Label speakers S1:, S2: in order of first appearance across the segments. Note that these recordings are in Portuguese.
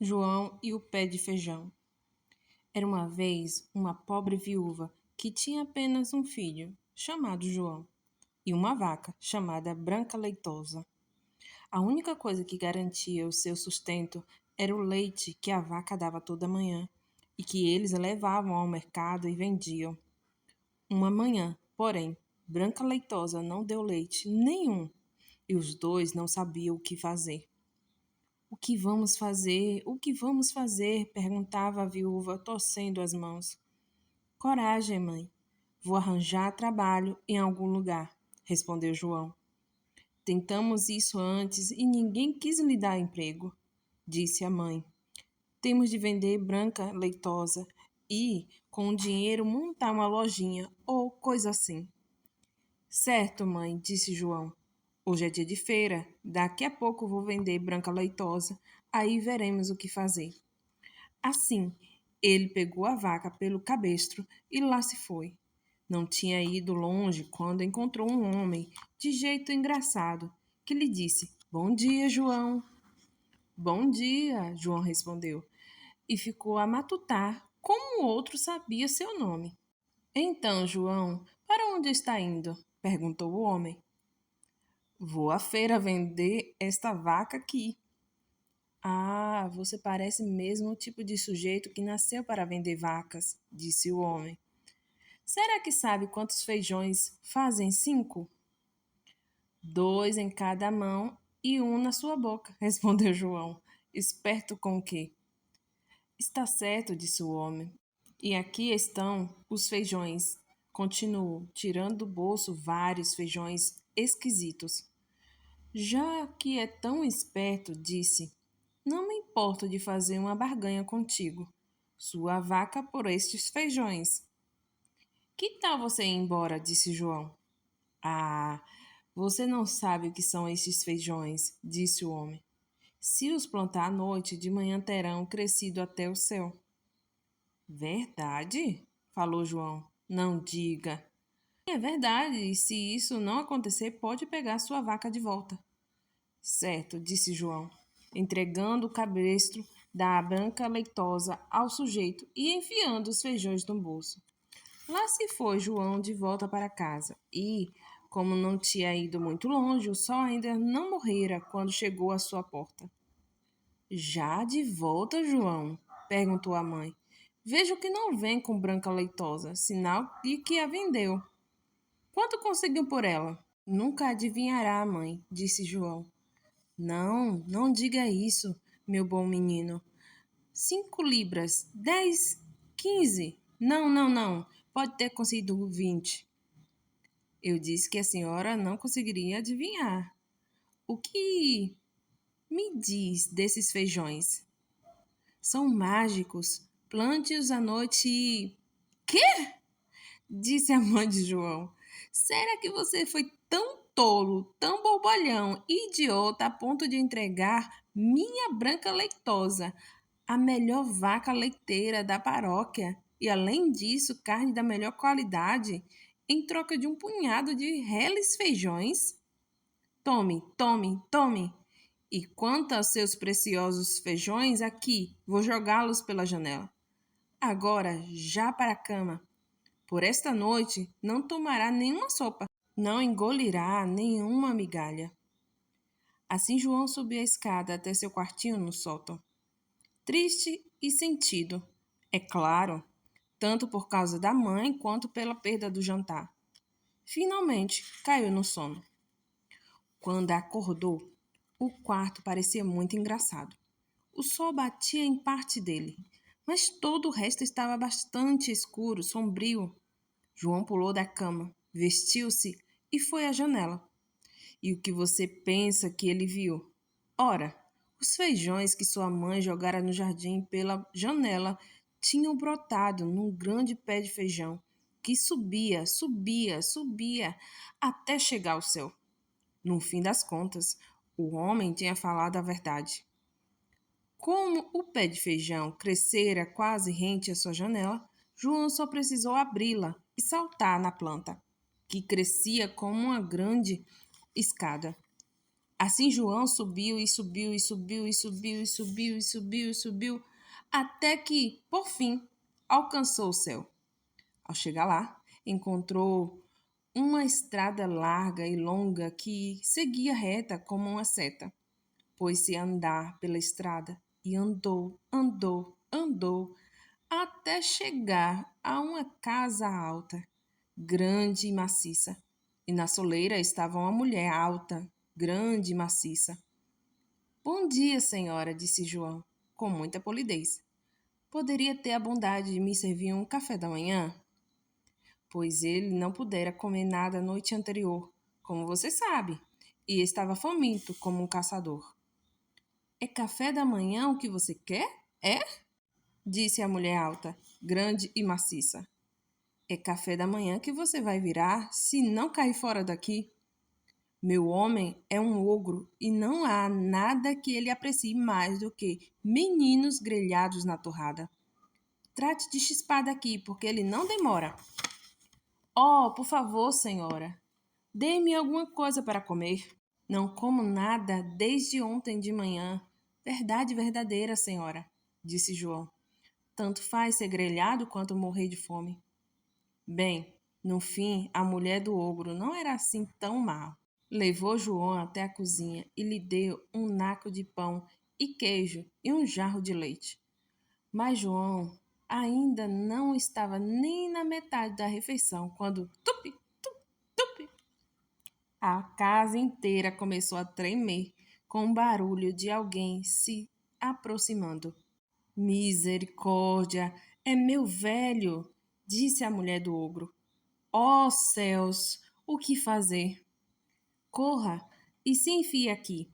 S1: João e o pé de feijão. Era uma vez uma pobre viúva que tinha apenas um filho, chamado João, e uma vaca, chamada Branca Leitosa. A única coisa que garantia o seu sustento era o leite que a vaca dava toda manhã e que eles levavam ao mercado e vendiam. Uma manhã, porém, Branca Leitosa não deu leite nenhum e os dois não sabiam o que fazer. O que vamos fazer? O que vamos fazer? Perguntava a viúva, torcendo as mãos. Coragem, mãe. Vou arranjar trabalho em algum lugar, respondeu João. Tentamos isso antes e ninguém quis lhe dar emprego, disse a mãe. Temos de vender Branca Leitosa e, com o dinheiro, montar uma lojinha ou coisa assim. Certo, mãe, disse João. Hoje é dia de feira. Daqui a pouco vou vender Branca Leitosa. Aí veremos o que fazer. Assim, ele pegou a vaca pelo cabestro e lá se foi. Não tinha ido longe quando encontrou um homem, de jeito engraçado, que lhe disse: Bom dia, João. Bom dia, João respondeu, e ficou a matutar como o outro sabia seu nome. Então, João, para onde está indo? Perguntou o homem. Vou à feira vender esta vaca aqui. Ah, você parece mesmo o tipo de sujeito que nasceu para vender vacas, disse o homem. Será que sabe quantos feijões fazem 5? 2 em cada mão e um na sua boca, respondeu João, esperto com o quê? Está certo, disse o homem. E aqui estão os feijões. Continuou, tirando do bolso vários feijões esquisitos. Já que é tão esperto, disse, não me importo de fazer uma barganha contigo. Sua vaca por estes feijões. Que tal você ir embora? Disse João. Ah, você não sabe o que são estes feijões, disse o homem. Se os plantar à noite, de manhã terão crescido até o céu. Verdade? Falou João. Não diga. É verdade, e se isso não acontecer, pode pegar sua vaca de volta. Certo, disse João, entregando o cabestro da Branca Leitosa ao sujeito e enfiando os feijões no bolso. Lá se foi João de volta para casa e, como não tinha ido muito longe, o sol ainda não morrera quando chegou à sua porta. Já de volta, João? Perguntou a mãe. Vejo que não vem com Branca Leitosa, sinal de que a vendeu. Quanto conseguiu por ela? Nunca adivinhará, mãe, disse João. Não, não diga isso, meu bom menino. 5 libras, 10, 15. Não, não, não. Pode ter conseguido 20. Eu disse que a senhora não conseguiria adivinhar. O que me diz desses feijões? São mágicos. Plante-os à noite e... Quê? Disse a mãe de João. Será que você foi tão tolo, tão bobalhão e idiota a ponto de entregar minha Branca Leitosa, a melhor vaca leiteira da paróquia, e além disso, carne da melhor qualidade, em troca de um punhado de reles feijões? Tome, tome, tome! E quanto aos seus preciosos feijões, aqui, vou jogá-los pela janela. Agora, já para a cama. Por esta noite não tomará nenhuma sopa, não engolirá nenhuma migalha. Assim João subiu a escada até seu quartinho no sótão. Triste e sentido, é claro, tanto por causa da mãe quanto pela perda do jantar. Finalmente caiu no sono. Quando acordou, o quarto parecia muito engraçado. O sol batia em parte dele, mas todo o resto estava bastante escuro, sombrio. João pulou da cama, vestiu-se e foi à janela. E o que você pensa que ele viu? Ora, os feijões que sua mãe jogara no jardim pela janela tinham brotado num grande pé de feijão que subia, subia, subia até chegar ao céu. No fim das contas, o homem tinha falado a verdade. Como o pé de feijão crescera quase rente à sua janela, João só precisou abri-la e saltar na planta, que crescia como uma grande escada. Assim João subiu e subiu e subiu e subiu e subiu e subiu e subiu, até que, por fim, alcançou o céu. Ao chegar lá, encontrou uma estrada larga e longa que seguia reta como uma seta. Pôs-se a andar pela estrada e andou, andou, andou, até chegar a uma casa alta, grande e maciça. E na soleira estava uma mulher alta, grande e maciça. Bom dia, senhora, disse João, com muita polidez. Poderia ter a bondade de me servir um café da manhã? Pois ele não pudera comer nada a noite anterior, como você sabe, e estava faminto como um caçador. É café da manhã o que você quer? É? Disse a mulher alta, grande e maciça. É café da manhã que você vai virar se não cair fora daqui. Meu homem é um ogro e não há nada que ele aprecie mais do que meninos grelhados na torrada. Trate de chispar daqui, porque ele não demora. Oh, por favor, senhora, dê-me alguma coisa para comer. Não como nada desde ontem de manhã. Verdade verdadeira, senhora, disse João. Tanto faz ser grelhado quanto morrer de fome. Bem, no fim, a mulher do ogro não era assim tão má. Levou João até a cozinha e lhe deu um naco de pão e queijo e um jarro de leite. Mas João ainda não estava nem na metade da refeição quando tupi, tupi, a casa inteira começou a tremer com o barulho de alguém se aproximando. Misericórdia, é meu velho, disse a mulher do ogro. Ó céus, o que fazer? Corra e se enfie aqui.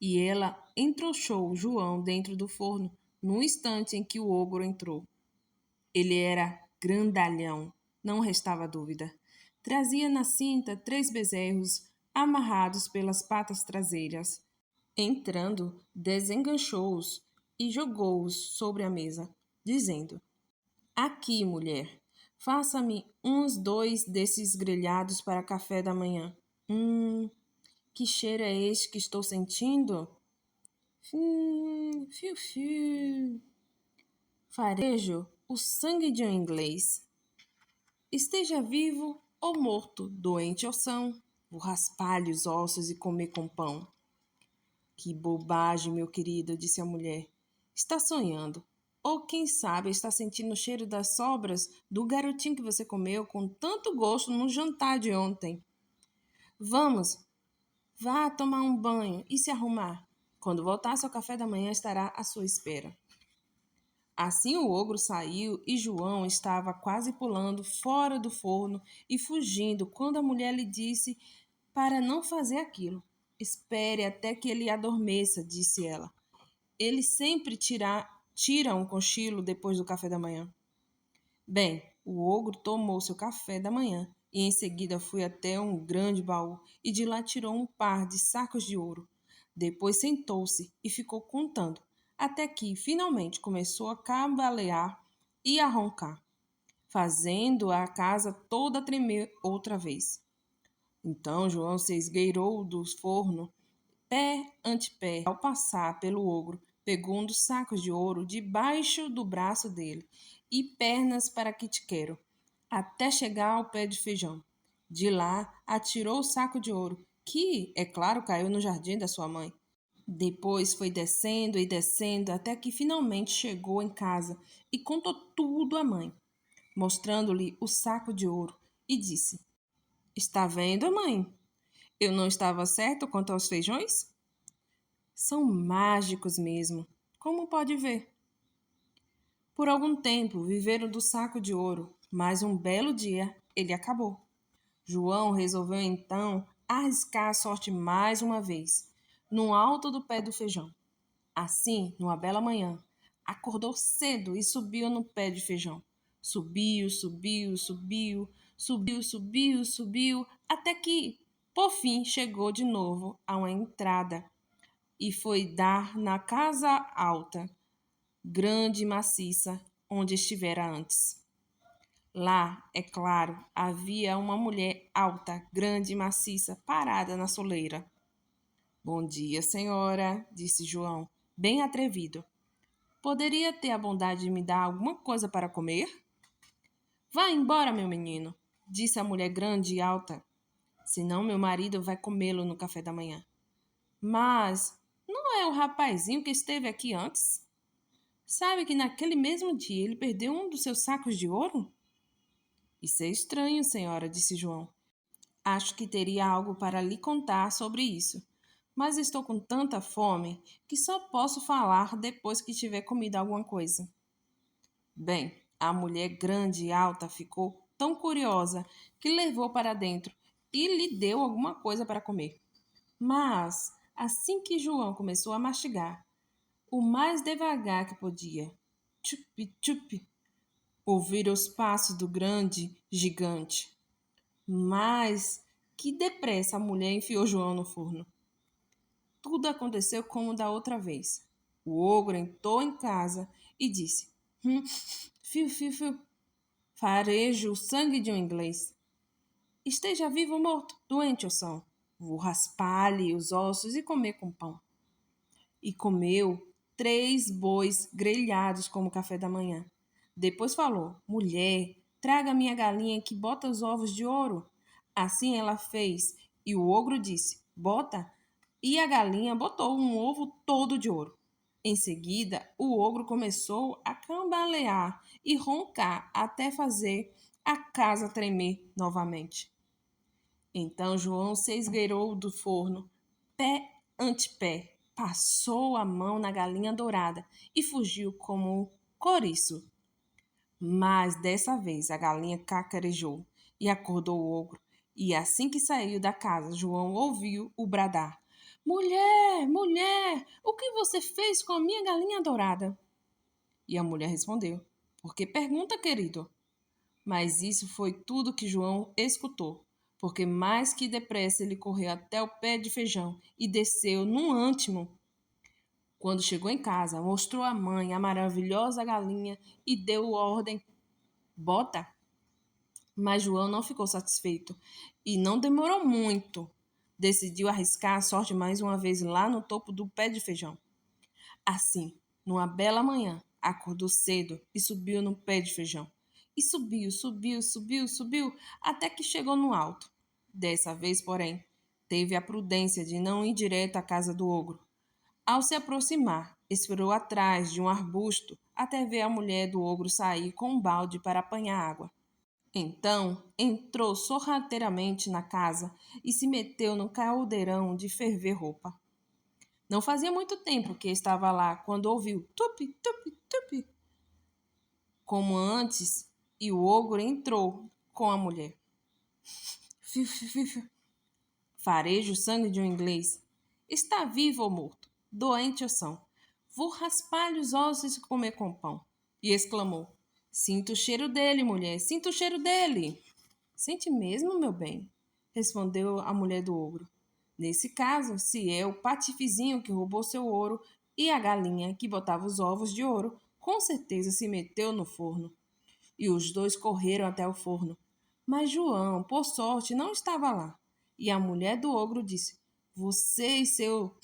S1: E ela entrouxou João dentro do forno no instante em que o ogro entrou. Ele era grandalhão, não restava dúvida. Trazia na cinta 3 bezerros amarrados pelas patas traseiras. Entrando, desenganchou-os e jogou-os sobre a mesa, dizendo: Aqui, mulher, faça-me uns 2 desses grelhados para café da manhã. Que cheiro é este que estou sentindo? Fiu, fiu. Farejo o sangue de um inglês. Esteja vivo ou morto, doente ou são, vou raspar-lhe os ossos e comer com pão. Que bobagem, meu querido, disse a mulher. Está sonhando. Ou, quem sabe, está sentindo o cheiro das sobras do garotinho que você comeu com tanto gosto no jantar de ontem. Vamos, vá tomar um banho e se arrumar. Quando voltar, seu café da manhã estará à sua espera. Assim o ogro saiu e João estava quase pulando fora do forno e fugindo quando a mulher lhe disse para não fazer aquilo. Espere até que ele adormeça, disse ela. Ele sempre tira um cochilo depois do café da manhã. Bem, o ogro tomou seu café da manhã e em seguida foi até um grande baú e de lá tirou um par de sacos de ouro. Depois sentou-se e ficou contando, até que finalmente começou a cambalear e a roncar, fazendo a casa toda tremer outra vez. Então João se esgueirou do forno, pé ante pé, ao passar pelo ogro, pegou um dos sacos de ouro debaixo do braço dele e pernas para que te quero, até chegar ao pé de feijão. De lá, atirou o saco de ouro, que, é claro, caiu no jardim da sua mãe. Depois foi descendo e descendo até que finalmente chegou em casa e contou tudo à mãe, mostrando-lhe o saco de ouro, e disse: Está vendo, mãe? Eu não estava certo quanto aos feijões? São mágicos mesmo, como pode ver. Por algum tempo viveram do saco de ouro, mas um belo dia ele acabou. João resolveu então arriscar a sorte mais uma vez, no alto do pé do feijão. Assim, numa bela manhã, acordou cedo e subiu no pé de feijão. Subiu, subiu, subiu, subiu, subiu, subiu, até que, por fim, chegou de novo a uma entrada e foi dar na casa alta, grande e maciça, onde estivera antes. Lá, é claro, havia uma mulher alta, grande e maciça, parada na soleira. Bom dia, senhora, disse João, bem atrevido. Poderia ter a bondade de me dar alguma coisa para comer? Vá embora, meu menino, disse a mulher grande e alta, senão meu marido vai comê-lo no café da manhã. Mas não é o rapazinho que esteve aqui antes? Sabe que naquele mesmo dia ele perdeu um dos seus sacos de ouro? Isso é estranho, senhora, disse João. Acho que teria algo para lhe contar sobre isso, mas estou com tanta fome que só posso falar depois que tiver comido alguma coisa. Bem, a mulher grande e alta ficou tão curiosa que levou para dentro e lhe deu alguma coisa para comer. Mas, assim que João começou a mastigar, o mais devagar que podia, tchup-tchup, ouviram os passos do grande gigante. Mas, que depressa a mulher enfiou João no forno. Tudo aconteceu como da outra vez. O ogro entrou em casa e disse: Fiu, fiu, fiu, farejo o sangue de um inglês. Esteja vivo ou morto, doente ou são. Vou raspar-lhe os ossos e comer com pão. E comeu 3 bois grelhados como café da manhã. Depois falou: Mulher, traga minha galinha que bota os ovos de ouro. Assim ela fez, e o ogro disse: Bota. E a galinha botou um ovo todo de ouro. Em seguida, o ogro começou a cambalear e roncar até fazer a casa tremer novamente. Então João se esgueirou do forno, pé ante pé, passou a mão na galinha dourada e fugiu como um couriço. Mas dessa vez a galinha cacarejou e acordou o ogro. E assim que saiu da casa, João ouviu o bradar: Mulher, mulher, o que você fez com a minha galinha dourada? E a mulher respondeu: Por que pergunta, querido? Mas isso foi tudo que João escutou, porque mais que depressa ele correu até o pé de feijão e desceu num ântimo. Quando chegou em casa, mostrou à mãe a maravilhosa galinha e deu ordem: Bota! Mas João não ficou satisfeito e não demorou muito. Decidiu arriscar a sorte mais uma vez lá no topo do pé de feijão. Assim, numa bela manhã, acordou cedo e subiu no pé de feijão. E subiu, subiu, subiu, subiu, até que chegou no alto. Dessa vez, porém, teve a prudência de não ir direto à casa do ogro. Ao se aproximar, esperou atrás de um arbusto até ver a mulher do ogro sair com um balde para apanhar água. Então, entrou sorrateiramente na casa e se meteu no caldeirão de ferver roupa. Não fazia muito tempo que estava lá quando ouviu tupi, tupi, tupi, como antes, e o ogro entrou com a mulher. Fiu, fiu, fiu, fiu. Farejo o sangue de um inglês. Está vivo ou morto, doente ou são. Vou raspar-lhe os ossos e comer com pão. E exclamou: Sinto o cheiro dele, mulher, sinto o cheiro dele. Sente mesmo, meu bem, respondeu a mulher do ogro. Nesse caso, se é o patifezinho que roubou seu ouro e a galinha que botava os ovos de ouro, com certeza se meteu no forno. E os dois correram até o forno. Mas João, por sorte, não estava lá. E a mulher do ogro disse: Você e seu.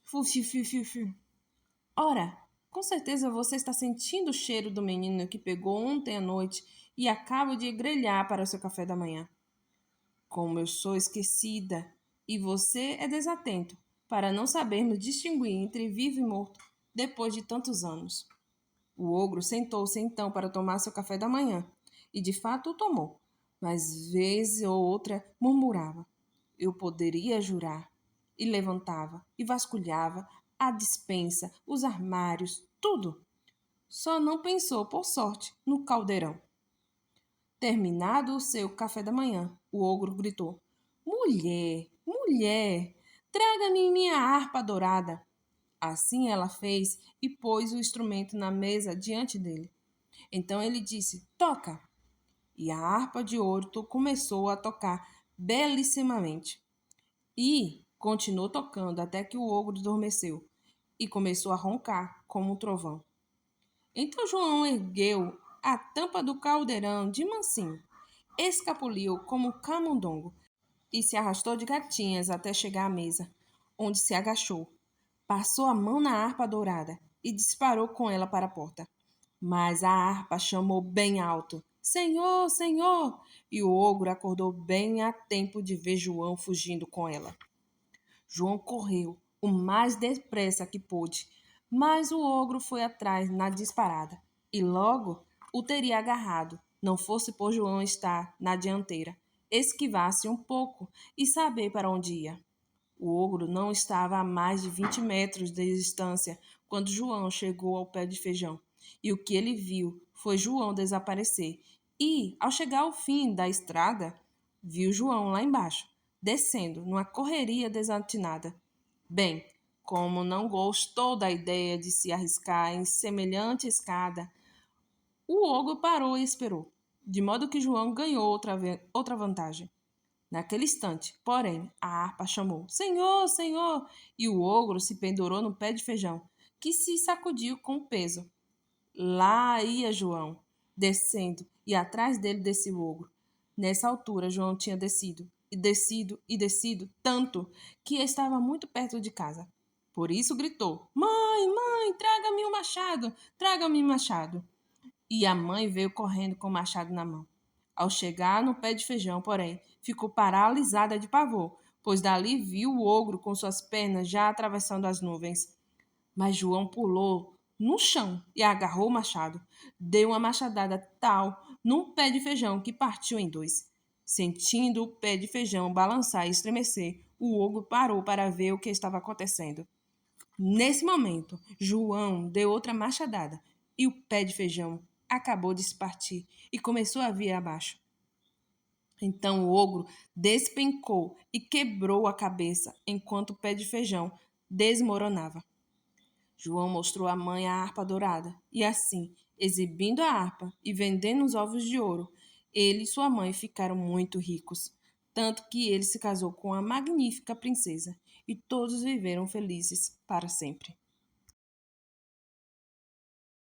S1: Fufi. Ora, com certeza você está sentindo o cheiro do menino que pegou ontem à noite e acaba de grelhar para o seu café da manhã. Como eu sou esquecida e você é desatento, para não sabermos distinguir entre vivo e morto depois de tantos anos. O ogro sentou-se então para tomar seu café da manhã, e de fato o tomou, mas vez ou outra murmurava: Eu poderia jurar. E levantava e vasculhava a despensa, os armários, tudo. Só não pensou, por sorte, no caldeirão. Terminado o seu café da manhã, o ogro gritou: Mulher, mulher, traga-me minha harpa dourada. Assim ela fez e pôs o instrumento na mesa diante dele. Então ele disse: Toca! E a harpa de ouro começou a tocar belíssimamente. E continuou tocando até que o ogro adormeceu e começou a roncar como um trovão. Então João ergueu a tampa do caldeirão de mansinho, escapuliu como um camundongo e se arrastou de gatinhas até chegar à mesa, onde se agachou. Passou a mão na harpa dourada e disparou com ela para a porta. Mas a harpa chamou bem alto: Senhor, Senhor! E o ogro acordou bem a tempo de ver João fugindo com ela. João correu o mais depressa que pôde, mas o ogro foi atrás na disparada e logo o teria agarrado, não fosse por João estar na dianteira, esquivar-se um pouco e saber para onde ia. O ogro não estava a mais de 20 metros de distância quando João chegou ao pé de feijão. E o que ele viu foi João desaparecer. E, ao chegar ao fim da estrada, viu João lá embaixo, descendo numa correria desatinada. Bem, como não gostou da ideia de se arriscar em semelhante escada, o ogro parou e esperou, de modo que João ganhou outra vantagem. Naquele instante, porém, a harpa chamou: Senhor, Senhor! E o ogro se pendurou no pé de feijão, que se sacudiu com o peso. Lá ia João, descendo, e atrás dele descia o ogro. Nessa altura, João tinha descido, e descido, e descido, tanto que estava muito perto de casa. Por isso gritou: Mãe, mãe, traga-me um machado, traga-me um machado. E a mãe veio correndo com o machado na mão. Ao chegar no pé de feijão, porém, ficou paralisada de pavor, pois dali viu o ogro com suas pernas já atravessando as nuvens. Mas João pulou no chão e agarrou o machado. Deu uma machadada tal num pé de feijão que partiu em dois. Sentindo o pé de feijão balançar e estremecer, o ogro parou para ver o que estava acontecendo. Nesse momento, João deu outra machadada e o pé de feijão acabou de se partir e começou a vir abaixo. Então o ogro despencou e quebrou a cabeça enquanto o pé de feijão desmoronava. João mostrou à mãe a harpa dourada e assim, exibindo a harpa e vendendo os ovos de ouro, ele e sua mãe ficaram muito ricos, tanto que ele se casou com a magnífica princesa e todos viveram felizes para sempre.